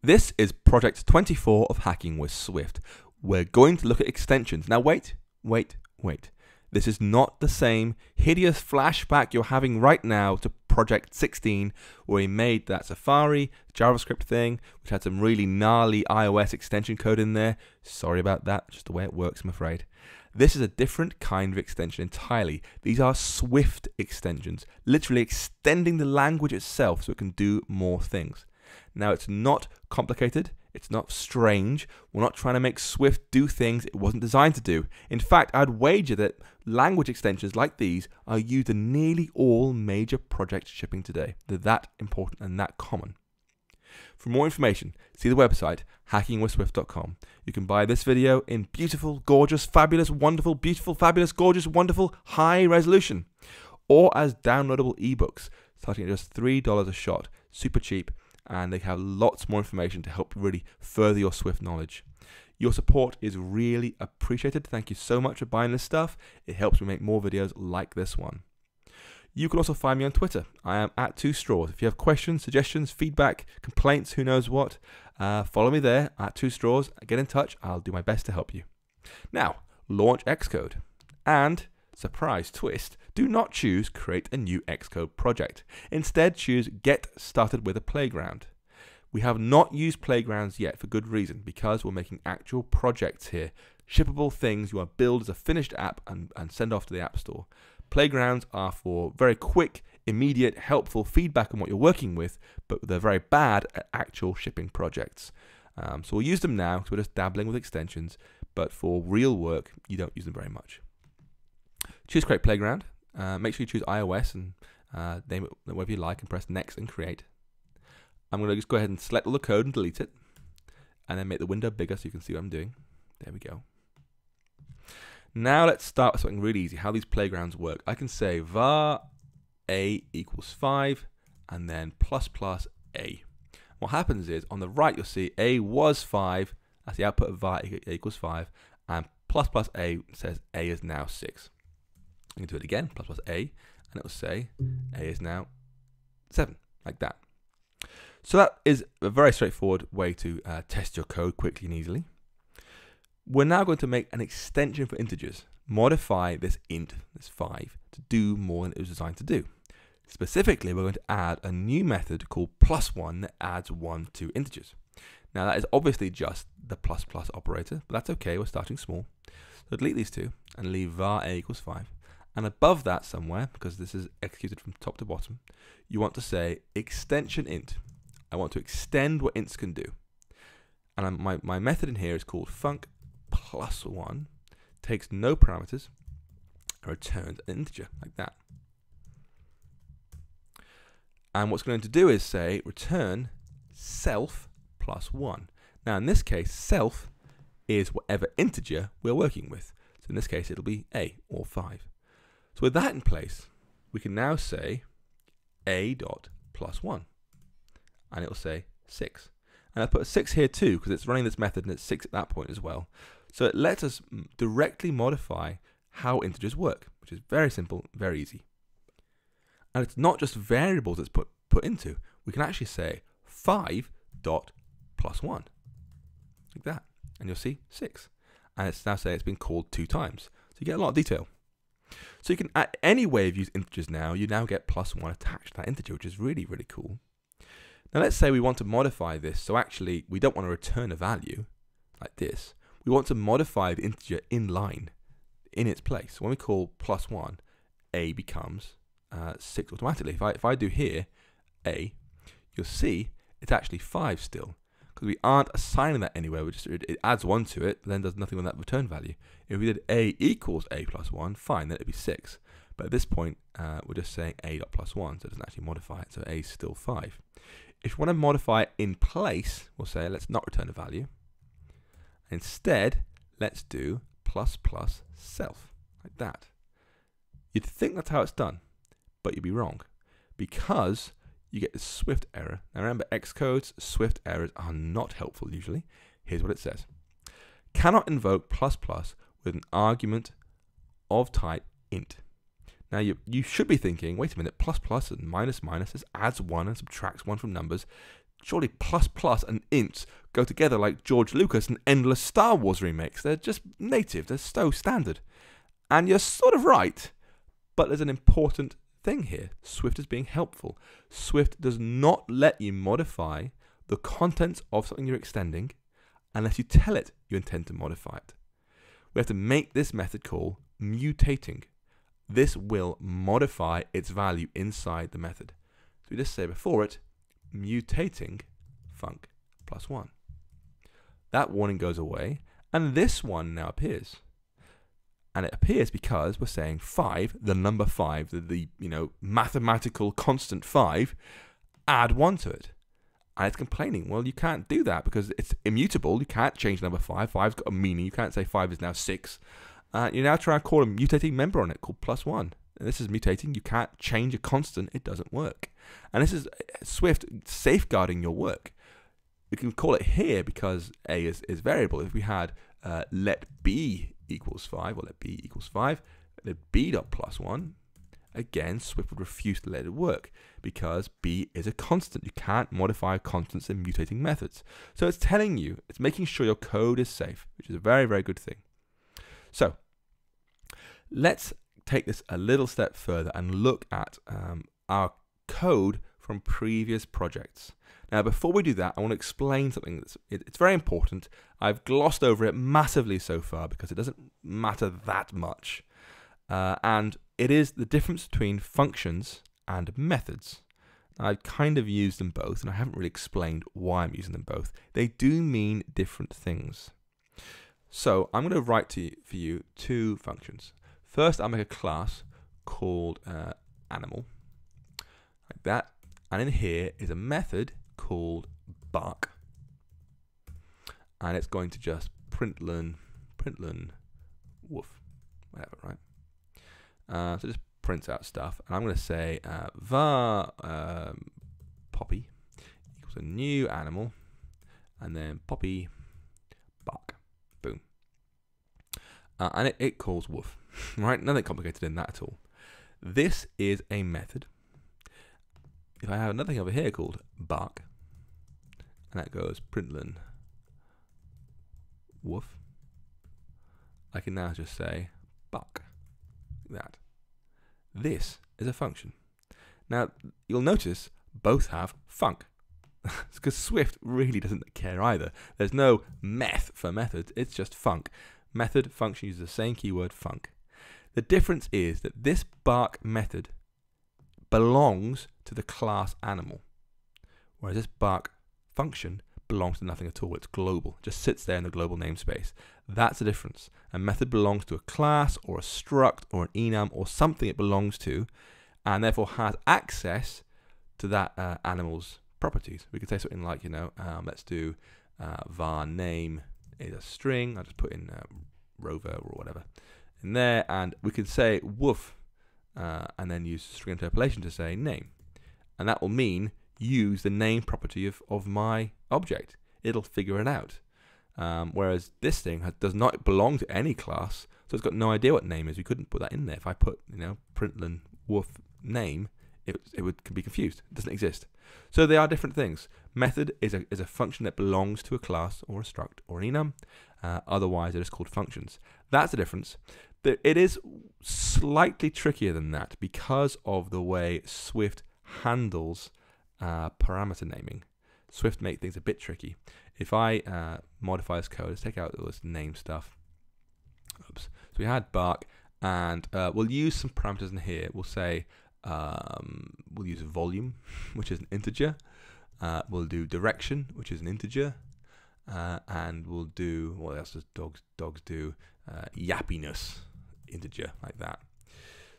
This is project 24 of Hacking with Swift. We're going to look at extensions. Now wait. This is not the same hideous flashback you're having right now to project 16, where we made that Safari JavaScript thing, which had some really gnarly iOS extension code in there. Sorry about that, just the way it works, I'm afraid. This is a different kind of extension entirely. These are Swift extensions, literally extending the language itself so it can do more things. Now, it's not complicated, it's not strange, we're not trying to make Swift do things it wasn't designed to do. In fact, I'd wager that language extensions like these are used in nearly all major projects shipping today. They're that important and that common. For more information, see the website hackingwithswift.com. You can buy this video in beautiful, gorgeous, fabulous, wonderful, beautiful, fabulous, gorgeous, wonderful, high resolution, or as downloadable ebooks starting at just $3 a shot, super cheap, and they have lots more information to help really further your Swift knowledge. Your support is really appreciated. Thank you so much for buying this stuff. It helps me make more videos like this one. You can also find me on Twitter. I am at 2straws. If you have questions, suggestions, feedback, complaints, who knows what, follow me there at 2straws. Get in touch. I'll do my best to help you. Now, launch Xcode. And, surprise twist, do not choose create a new Xcode project. Instead, choose get started with a playground. We have not used playgrounds yet for good reason, because we're making actual projects here. Shippable things you want to build as a finished app and send off to the App Store. Playgrounds are for very quick, immediate, helpful feedback on what you're working with, but they're very bad at actual shipping projects. So we'll use them now because we're just dabbling with extensions, but for real work, you don't use them very much. Choose Create Playground. Make sure you choose iOS and name it whatever you like and press Next and Create. I'm going to just go ahead and select all the code and delete it, and then make the window bigger so you can see what I'm doing. There we go. Now let's start with something really easy, how these playgrounds work. I can say var a equals 5 and then plus plus a. What happens is on the right you'll see a was 5, that's the output of var a equals 5, and plus plus a says a is now 6. I can do it again, plus plus a, and it will say a is now 7, like that. So that is a very straightforward way to test your code quickly and easily. We're now going to make an extension for integers, modify this int, this 5, to do more than it was designed to do. Specifically, we're going to add a new method called +1 that adds 1 to integers. Now that is obviously just the plus plus operator, but that's okay, we're starting small. So delete these two and leave var a equals 5. And above that somewhere, because this is executed from top to bottom, you want to say extension int. I want to extend what ints can do. And my method in here is called func +1, takes no parameters, and returns an integer like that. And what's going to do is say return self +1. Now in this case, self is whatever integer we're working with. So in this case, it'll be a or 5. So with that in place, we can now say a dot +1, and it'll say 6. And I put a 6 here too because it's running this method and it's 6 at that point as well. So it lets us directly modify how integers work, which is very simple, very easy. And it's not just variables it's put into. We can actually say 5 dot +1, like that. And you'll see 6. And it's now saying it's been called 2 times. So you get a lot of detail. So you can, at any way of using integers now, you now get +1 attached to that integer, which is really, really cool. Now let's say we want to modify this, so actually we don't want to return a value like this. We want to modify the integer in line, in its place. So when we call +1, a becomes 6 automatically. If I do here, a, you'll see it's actually 5 still, because we aren't assigning that anywhere. It adds 1 to it, but then does nothing with that return value. If we did a equals a +1, fine, then it'd be 6. But at this point, we're just saying a dot +1, so it doesn't actually modify it, so a is still 5. If we want to modify it in place, we'll say let's not return a value. Instead, let's do plus plus self, like that. You'd think that's how it's done, but you'd be wrong, because you get this Swift error. Now remember, Xcode's Swift errors are not helpful usually. Here's what it says. Cannot invoke plus plus with an argument of type int. Now you should be thinking, wait a minute, plus plus and minus minus, this adds 1 and subtracts 1 from numbers. surely plus plus and int go together like George Lucas and endless Star Wars remakes. They're just native. They're so standard. And you're sort of right, but there's an important thing here. Swift is being helpful. Swift does not let you modify the contents of something you're extending unless you tell it you intend to modify it. We have to make this method call mutating. This will modify its value inside the method. So we just say before it, mutating func plus 1. That warning goes away, and this one now appears. And it appears because we're saying 5, the number 5, the mathematical constant 5, add 1 to it. And it's complaining, well, you can't do that because it's immutable. You can't change number 5. 5's got a meaning. You can't say 5 is now 6. You're now trying to call a mutating member on it called plus 1. And this is mutating. You can't change a constant. It doesn't work. And this is Swift safeguarding your work. We can call it here because A is variable. If we had let B equals 5, or let B equals 5, let B dot plus 1, again, Swift would refuse to let it work because B is a constant. You can't modify constants in mutating methods. So it's telling you, it's making sure your code is safe, which is a very, very good thing. So let's take this a little step further and look at our code from previous projects. Now, before we do that, I want to explain something it's very important. I've glossed over it massively so far because it doesn't matter that much. And it is the difference between functions and methods. I've kind of used them both, and I haven't really explained why I'm using them both. They do mean different things. So I'm going to write for you 2 functions. First, I'll make a class called animal, like that. And in here is a method called bark. And it's going to just println woof, whatever, right? So just prints out stuff. And I'm going to say var poppy equals a new animal, and then poppy bark. Boom. And it calls woof, right? Nothing complicated in that at all. This is a method. If I have another thing over here called bark, and that goes println woof, I can now just say bark, like that. This is a function. Now, you'll notice both have func. It's because Swift really doesn't care either. There's no meth for methods, it's just func. Method, function uses the same keyword, func. The difference is that this bark method belongs to the class animal, whereas this bark function belongs to nothing at all. It's global, it just sits there in the global namespace. That's the difference. A method belongs to a class or a struct or an enum or something it belongs to, and therefore has access to that animal's properties. We could say something like, let's do var name is a string. I'll just put in rover or whatever in there, and we could say woof and then use string interpolation to say name, and that will mean use the name property of my object. It'll figure it out. Whereas this thing does not belong to any class, so it's got no idea what name is. We couldn't put that in there. If I put println woof name, it could be confused. It doesn't exist. So they are different things. Method is a function that belongs to a class or a struct or an enum. Otherwise, they're just called functions. That's the difference. It is slightly trickier than that because of the way Swift handles parameter naming. Swift makes things a bit tricky. If I modify this code, let's take out all this name stuff. Oops. So we had bark, and we'll use some parameters in here. We'll say we'll use volume, which is an integer. We'll do direction, which is an integer, and we'll do, what else does dogs do? Yappiness, integer, like that.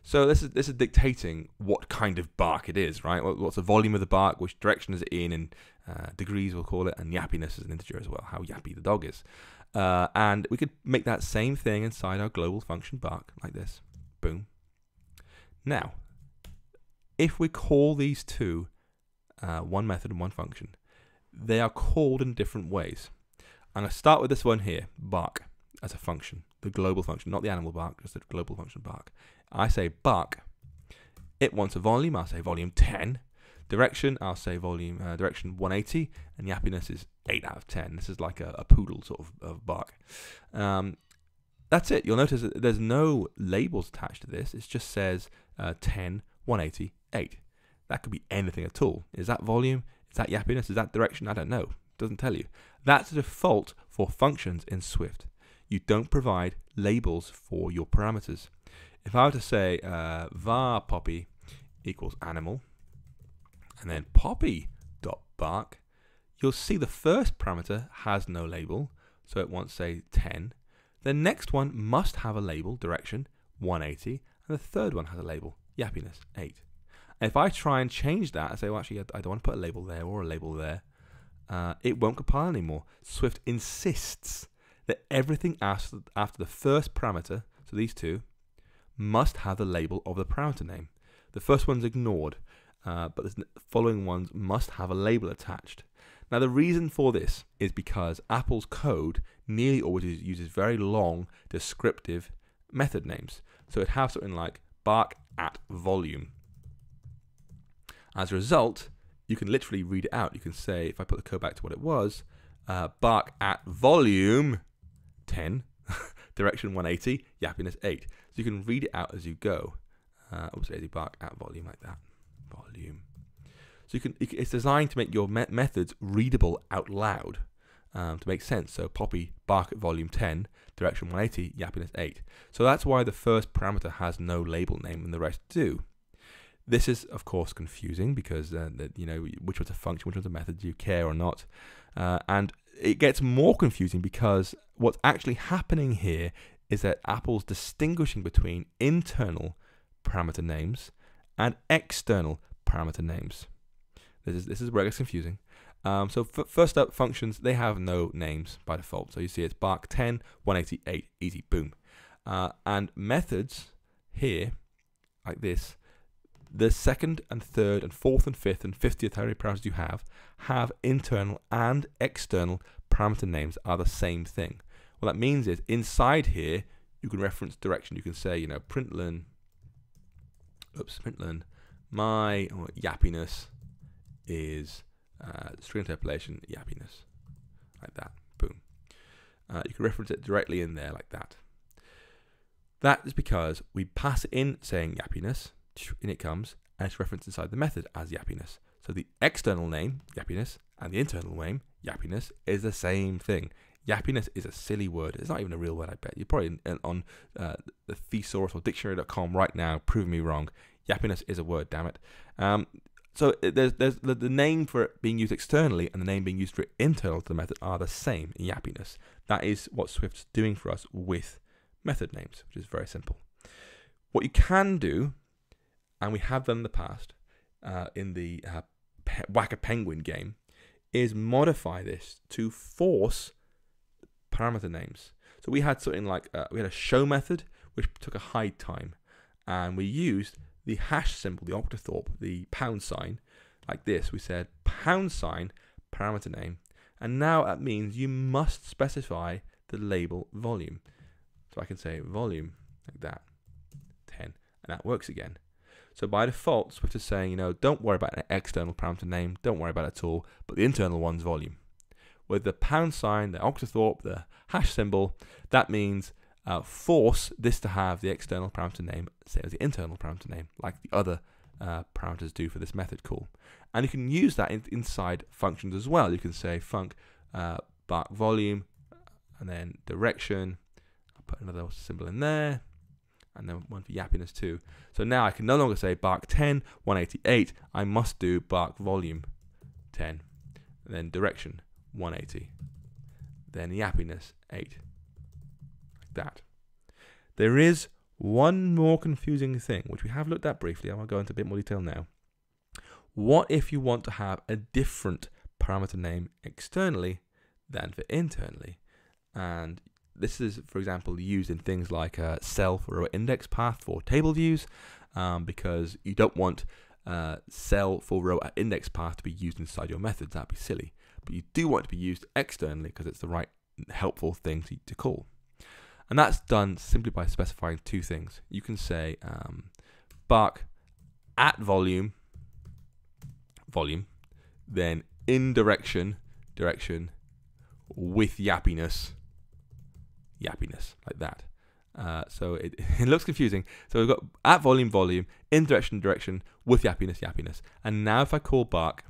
So this is dictating what kind of bark it is, right? What's the volume of the bark? Which direction is it in degrees, we'll call it. And yappiness is an integer as well, how yappy the dog is. And we could make that same thing inside our global function bark, like this. Boom. Now, if we call these two one method and one function, they are called in different ways. I'm going to start with this one here, bark, as a function, the global function, not the animal bark, just the global function bark. I say bark, it wants a volume, I'll say volume 10. Direction, I'll say volume, direction 180, and yappiness is 8 out of 10. This is like a poodle sort of bark. That's it. You'll notice that there's no labels attached to this. It just says 10, 180, 8. That could be anything at all. Is that volume? Is that yappiness? Is that direction? I don't know. It doesn't tell you. That's the default for functions in Swift. You don't provide labels for your parameters. If I were to say var poppy equals animal, and then poppy.bark, you'll see the first parameter has no label, so it won't say 10. The next one must have a label, direction, 180, and the third one has a label, yappiness, 8. And if I try and change that and say, well, actually, I don't want to put a label there or a label there, it won't compile anymore. Swift insists that everything after the first parameter, so these two, must have the label of the parameter name. The first one's ignored, but the following ones must have a label attached. Now, the reason for this is because Apple's code nearly always uses very long descriptive method names. So it has something like bark at volume. As a result, you can literally read it out. You can say, if I put the code back to what it was, bark at volume 10, direction 180, yappiness 8. So you can read it out as you go. Obviously, bark at volume like that. Volume. So it's designed to make your methods readable out loud to make sense. So poppy, bark at volume 10, direction 180, yappiness 8. So that's why the first parameter has no label name and the rest do. This is, of course, confusing because which one's a function, which one's a method, do you care or not? And it gets more confusing because what's actually happening here is that Apple's distinguishing between internal parameter names and external parameter names. This is where it gets confusing. So first up, functions, they have no names by default. So you see it's bark 10, 188, easy, boom. And methods here, like this, the second and third and fourth and fifth and 50th however many parameters you have internal and external parameter names are the same thing. What that means is inside here you can reference direction. You can say, println my yappiness is string interpolation yappiness, like that, boom. You can reference it directly in there like that. That is because we pass it in saying yappiness, in it comes, and it's referenced inside the method as yappiness. So the external name, yappiness, and the internal name, yappiness, is the same thing. Yappiness is a silly word. It's not even a real word, I bet. You're probably on the thesaurus or dictionary.com right now proving me wrong. Yappiness is a word, damn it. So there's the name for it being used externally and the name being used for it internal to the method are the same, yappiness. That is what Swift's doing for us with method names, which is very simple. What you can do, and we have done in the past in the Whack-A-Penguin game, is modify this to force parameter names. So we had something like, we had a show method which took a hide time, and we used the hash symbol, the octothorpe, the pound sign, like this. We said pound sign parameter name, and now that means you must specify the label volume. So I can say volume like that, 10, and that works again. So by default, Swift is saying, don't worry about an external parameter name, don't worry about it at all, but the internal one's volume. With the pound sign, the octothorpe, the hash symbol, that means force this to have the external parameter name, same as the internal parameter name, like the other parameters do for this method call. And you can use that inside functions as well. You can say func bark volume, and then direction. I'll put another symbol in there, and then one for yappiness too. So now I can no longer say bark 10, 188. I must do bark volume 10, and then direction 180, then yappiness 8. That. There is one more confusing thing, which we have looked at briefly. I'm going to go into a bit more detail now. What if you want to have a different parameter name externally than for internally? And this is, for example, used in things like cell for row index path for table views, because you don't want cell for row index path to be used inside your methods. That'd be silly. But you do want it to be used externally because it's the right helpful thing to call. And that's done simply by specifying two things. You can say bark at volume volume, then in direction with yappiness, like that. So it looks confusing. So we've got at volume, in direction with yappiness. And now if I call bark,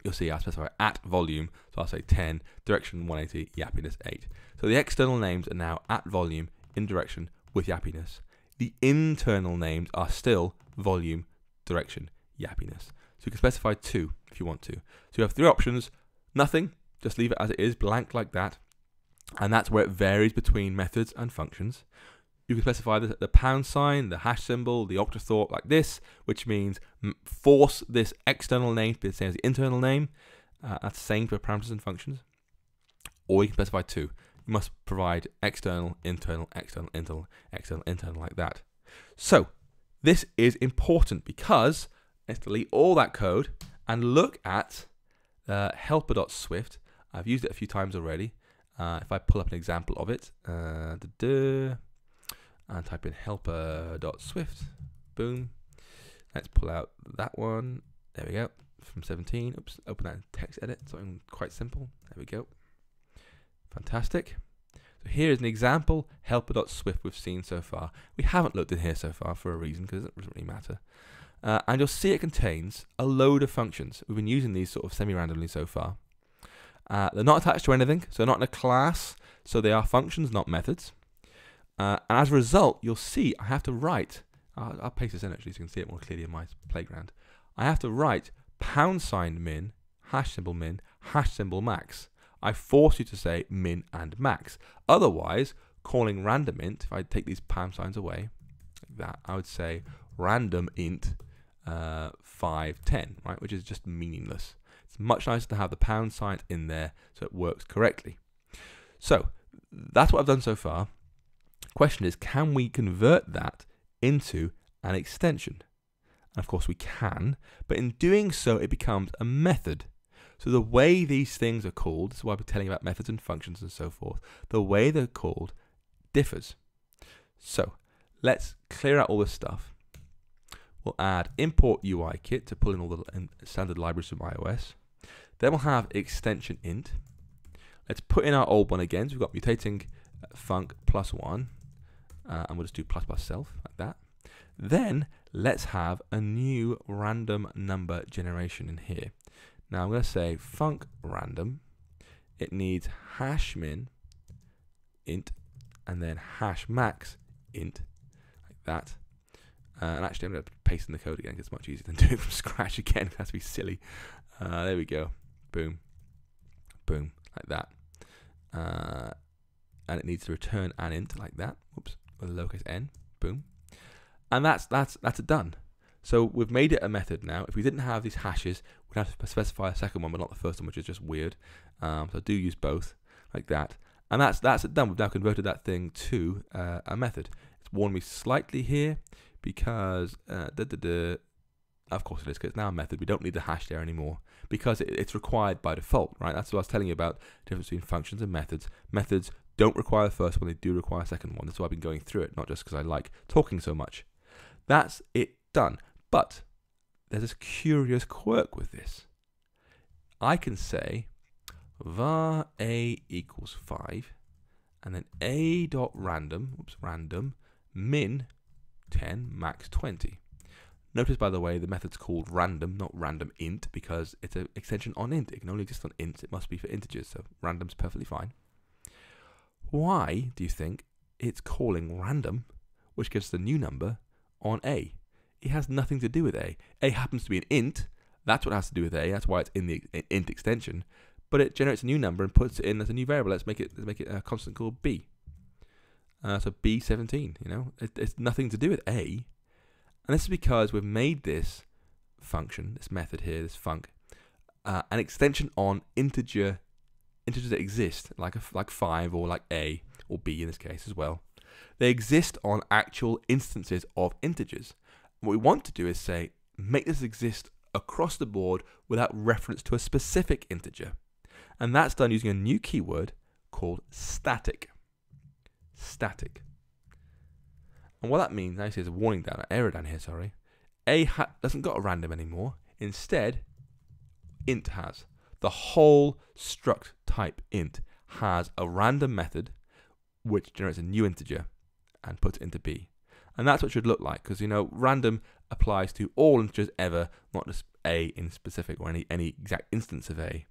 you'll see I specify at volume. So I'll say 10, direction 180, yappiness 8. So the external names are now at volume, in direction with yappiness. The internal names are still volume, direction, yappiness. So you can specify 2 if you want to. So you have 3 options. Nothing, just leave it as it is, blank like that. And that's where it varies between methods and functions. You can specify the pound sign, the hash symbol, the octothorpe like this, which means force this external name to be the same as the internal name. That's the same for parameters and functions. Or you can specify 2. You must provide external, internal like that. So this is important because let's delete all that code and look at helper.swift. I've used it a few times already. If I pull up an example of it, and type in helper.swift, boom. Let's pull out that one. There we go. From 17. Oops. Open that in text edit. Something quite simple. There we go. Fantastic. So here is an example helper.swift we've seen so far. We haven't looked in here so far for a reason because it doesn't really matter. And you'll see it contains a load of functions. We've been using these sort of semi-randomly so far. They're not attached to anything, so they're not in a class, so they are functions, not methods. And as a result, you'll see I have to write, I'll paste this in actually so you can see it more clearly in my playground. I have to write #min, hash symbol max. I force you to say min and max. Otherwise, calling random int, if I take these pound signs away, like that, I would say random int 510, right, which is just meaningless. It's much nicer to have the pound sign in there so it works correctly. So that's what I've done so far. Question is, can we convert that into an extension? And of course we can, but in doing so it becomes a method. So the way these things are called, this is why we're telling you about methods and functions and so forth, the way they're called differs. So let's clear out all this stuff. We'll add import UI kit to pull in all the standard libraries from iOS. Then we'll have extension int. Let's put in our old one again. So we've got mutating func +1, and we'll just do ++ self like that. Then let's have a new random number generation in here. Now I'm going to say func random. It needs #min int and then #max int like that. And actually I'm going to paste in the code again because it's much easier than doing it from scratch again. It has to be silly. There we go. Boom. Boom. Like that. And it needs to return an int like that. Oops. With a lowercase n. Boom. And that's it done. So we've made it a method now. If we didn't have these hashes, we'd have to specify a second one, but not the first one, which is just weird. So I do use both like that. And that's it done. We've now converted that thing to a method. It's warned me slightly here because, of course it is, because it's now a method. We don't need the hash there anymore because it's required by default, right? That's what I was telling you about the difference between functions and methods. Methods don't require the first one, they do require a second one. That's why I've been going through it, not just because I like talking so much. That's it done. But there's this curious quirk with this. I can say var a equals 5 and then a.random, random, min 10, max 20. Notice, by the way, the method's called random, not random int, because it's an extension on int. It can only exist on ints. It must be for integers, so random's perfectly fine. Why do you think it's calling random, which gives the new number, on a? It has nothing to do with a. A happens to be an int. That's what it has to do with a. That's why it's in the int extension. But it generates a new number and puts it in as a new variable. Let's make it a constant called b. So b17. You know, it's nothing to do with a. And this is because we've made this function, this method here, this func, an extension on integers that exist, like 5 or like a or b in this case as well. They exist on actual instances of integers. What we want to do is say, make this exist across the board without reference to a specific integer. And that's done using a new keyword called static. Static. And what that means, now you see there's a warning down, an error down here, sorry. A hasn't got a random anymore. Instead, int has. The whole struct type int has a random method which generates a new integer and puts it into B. And that's what it should look like, because random applies to all integers ever, not just A in specific or any exact instance of A.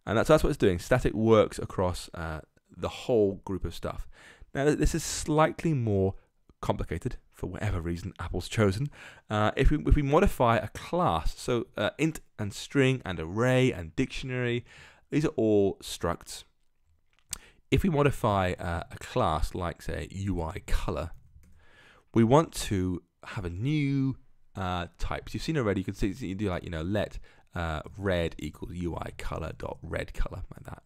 And that's what it's doing. Static works across the whole group of stuff. Now this is slightly more complicated for whatever reason Apple's chosen. If we modify a class, so int and string and array and dictionary, these are all structs. If we modify a class like, say, UI color, we want to have a new type. So you've seen already, you can see you do like, let red equals UI color dot red color, like that.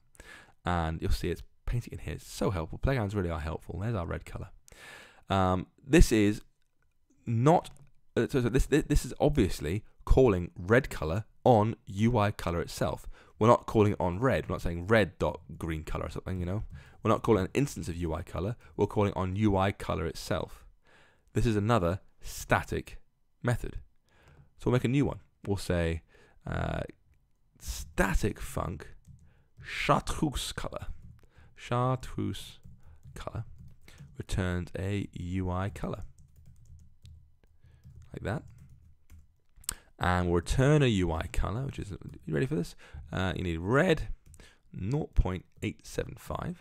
And you'll see it's painting in here. It's so helpful. Playgrounds really are helpful. There's our red color. This is not, so this is obviously calling red color on UI color itself. We're not calling it on red. We're not saying red dot green color or something, We're not calling an instance of UI color. We're calling on UI color itself. This is another static method. So we'll make a new one. We'll say static func chartreuse color. Chartreuse color returns a UI color. Like that. And we'll return a UI color, which is, you ready for this? You need red 0.875,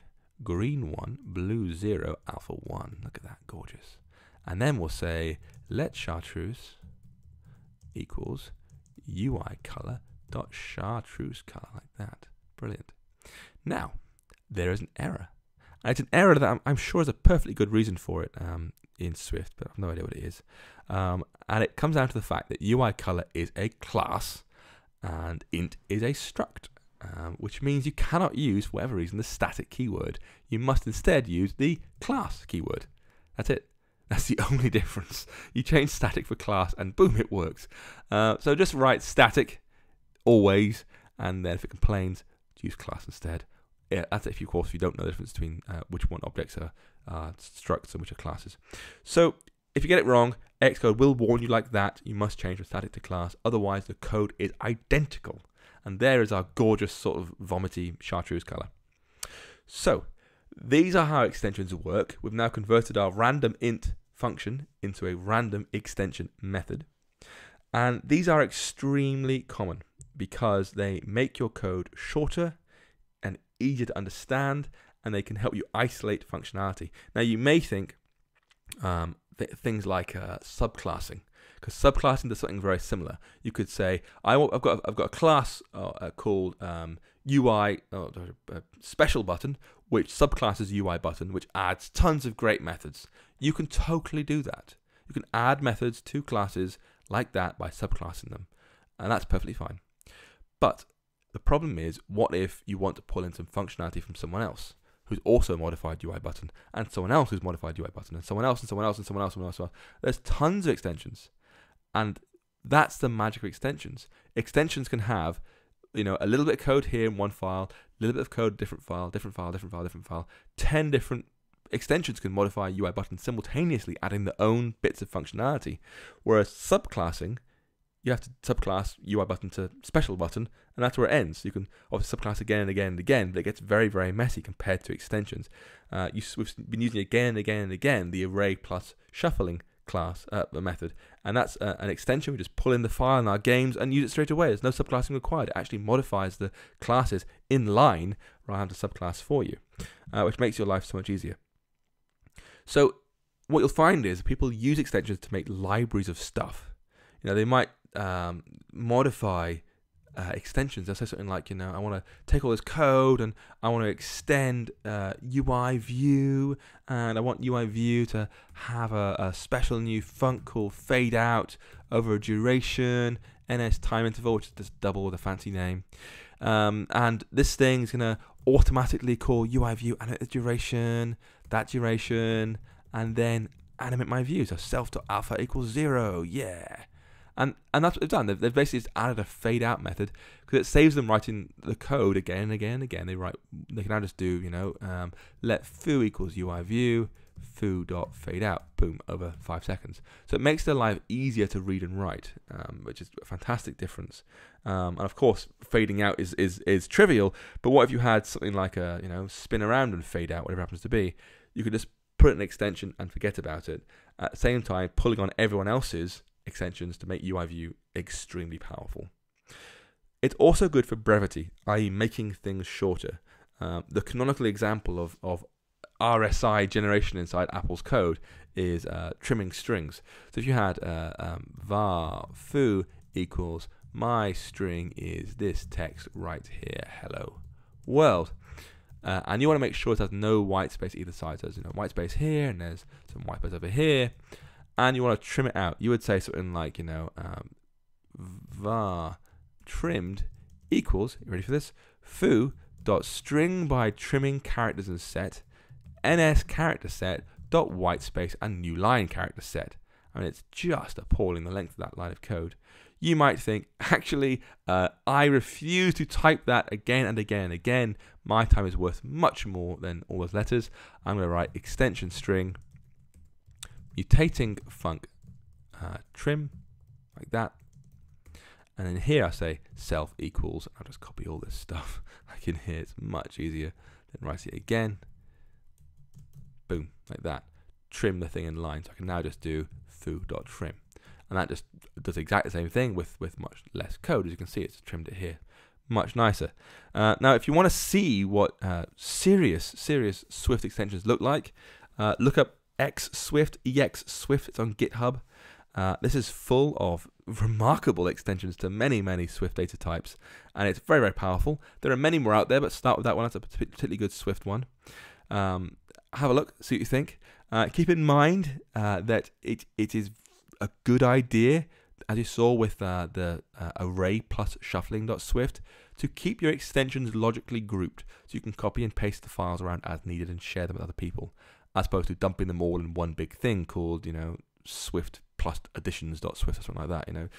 green 1, blue 0, alpha 1. Look at that, gorgeous. And then we'll say let chartreuse equals UI color dot chartreuse color, like that. Brilliant. Now, there is an error. And it's an error that I'm sure is a perfectly good reason for it in Swift, but I have no idea what it is. And it comes down to the fact that UI color is a class and int is a struct, which means you cannot use, for whatever reason, the static keyword. You must instead use the class keyword. That's it. That's the only difference. You change static for class and boom, it works. So just write static always, and then if it complains, use class instead. Yeah, that's it, of course, if you don't know the difference between which one objects are structs and which are classes. So if you get it wrong, Xcode will warn you like that. You must change from static to class, otherwise the code is identical. And there is our gorgeous sort of vomity chartreuse color. So these are how extensions work. We've now converted our random int function into a random extension method. And these are extremely common because they make your code shorter and easier to understand, and they can help you isolate functionality. Now you may think things like subclassing, because subclassing does something very similar. You could say I've got a class called UI special button, which subclasses UI button, which adds tons of great methods. You can totally do that. You can add methods to classes like that by subclassing them, and that's perfectly fine. But the problem is, what if you want to pull in some functionality from someone else who's also modified UI button, and someone else who's modified UI button, and someone else, and someone else, and someone else, and someone else. There's tons of extensions, and that's the magic of extensions. Extensions can have, a little bit of code here in one file, a little bit of code, different file, different file, different file, different file. 10 different extensions can modify UI button simultaneously, adding their own bits of functionality. Whereas subclassing, you have to subclass UI button to special button, and that's where it ends. You can obviously subclass again and again and again, but it gets very, very messy compared to extensions. We've been using again and again and again the array plus shuffling class method, and that's an extension. We just pull in the file in our games and use it straight away. There's no subclassing required. It actually modifies the classes in line rather than to subclass for you, which makes your life so much easier. So what you'll find is people use extensions to make libraries of stuff. They might modify extensions. They'll say something like, I want to take all this code and I want to extend UI view, and I want UI view to have a special new func called fade out over a duration, NS time interval, which is just double with a fancy name. And this thing is going to automatically call UI view and the duration, that duration, and then animate my view. So self.alpha equals 0. Yeah. And that's what they've done. They've basically just added a fade out method because it saves them writing the code again and again and again. They can now just do, let foo equals UI view, foo.fadeout, boom, over 5 seconds. So it makes their life easier to read and write, which is a fantastic difference. And of course, fading out is trivial, but what if you had something like a, spin around and fade out, whatever it happens to be? You could just put an extension and forget about it. At the same time, pulling on everyone else's extensions to make UI view extremely powerful. It's also good for brevity, i.e. making things shorter. The canonical example of RSI generation inside Apple's code is trimming strings. So if you had var foo equals my string is this text right here, hello world, and you want to make sure it has no white space either side. So there's white space here and there's some white space over here, and you want to trim it out. You would say something like var trimmed equals, you ready for this, foo dot string by trimming characters and set ns character set dot white space and new line character set. I mean, it's just appalling, the length of that line of code. You might think, actually, I refuse to type that again and again and again. My time is worth much more than all those letters. I'm going to write extension string mutating func trim like that. And then here I say self equals. I'll just copy all this stuff like in here. It's much easier than write it again. Boom, like that. Trim the thing in line. So I can now just do foo.trim. And that just does exactly the same thing with much less code. As you can see, it's trimmed it here. Much nicer. Now, if you want to see what serious Swift extensions look like, look up xSwift, EX-Swift. It's on GitHub. This is full of remarkable extensions to many Swift data types, and it's very powerful. There are many more out there, but start with that one. That's a particularly good Swift one. Have a look, see what you think. Keep in mind that it is a good idea, as you saw with the array plus shuffling.swift, to keep your extensions logically grouped so you can copy and paste the files around as needed and share them with other people, as opposed to dumping them all in one big thing called, Swift plus additions.swift or something like that.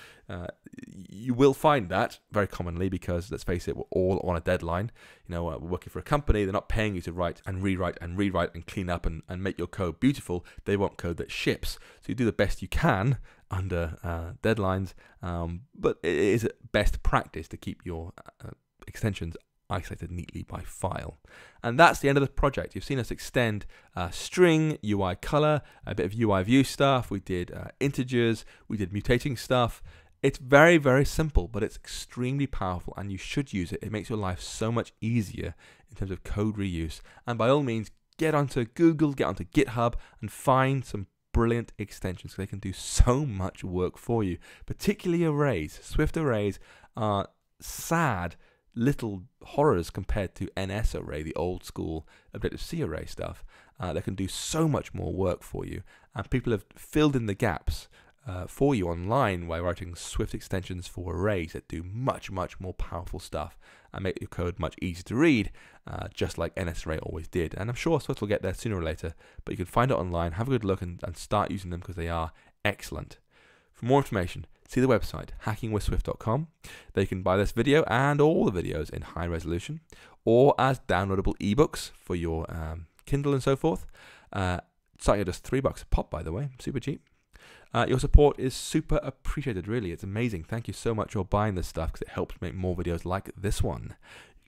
You will find that very commonly because, let's face it, we're all on a deadline. We're working for a company. They're not paying you to write and rewrite and clean up and make your code beautiful. They want code that ships. So you do the best you can under deadlines, but it is best practice to keep your extensions isolated neatly by file. And that's the end of the project. You've seen us extend string, UI color, a bit of UI view stuff. We did integers, we did mutating stuff. It's very simple, but it's extremely powerful, and you should use it. It makes your life so much easier in terms of code reuse. And by all means, get onto Google, get onto GitHub, and find some brilliant extensions. They can do so much work for you, particularly arrays. Swift arrays are sad little horrors compared to NS array, the old school Objective-C array stuff. They can do so much more work for you, and people have filled in the gaps for you online by writing Swift extensions for arrays that do much more powerful stuff and make your code much easier to read, just like NS array always did. And I'm sure Swift will get there sooner or later, but you can find it online, have a good look, and start using them because they are excellent. For more information, see the website hackingwithswift.com. There you can buy this video and all the videos in high resolution or as downloadable ebooks for your Kindle and so forth. Starting at just $3 a pop, by the way, super cheap. Your support is super appreciated, really. It's amazing. Thank you so much for buying this stuff because it helps make more videos like this one.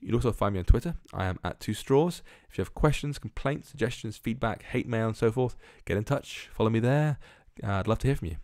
You'll also find me on Twitter. I am @2straws. If you have questions, complaints, suggestions, feedback, hate mail and so forth, get in touch. Follow me there. I'd love to hear from you.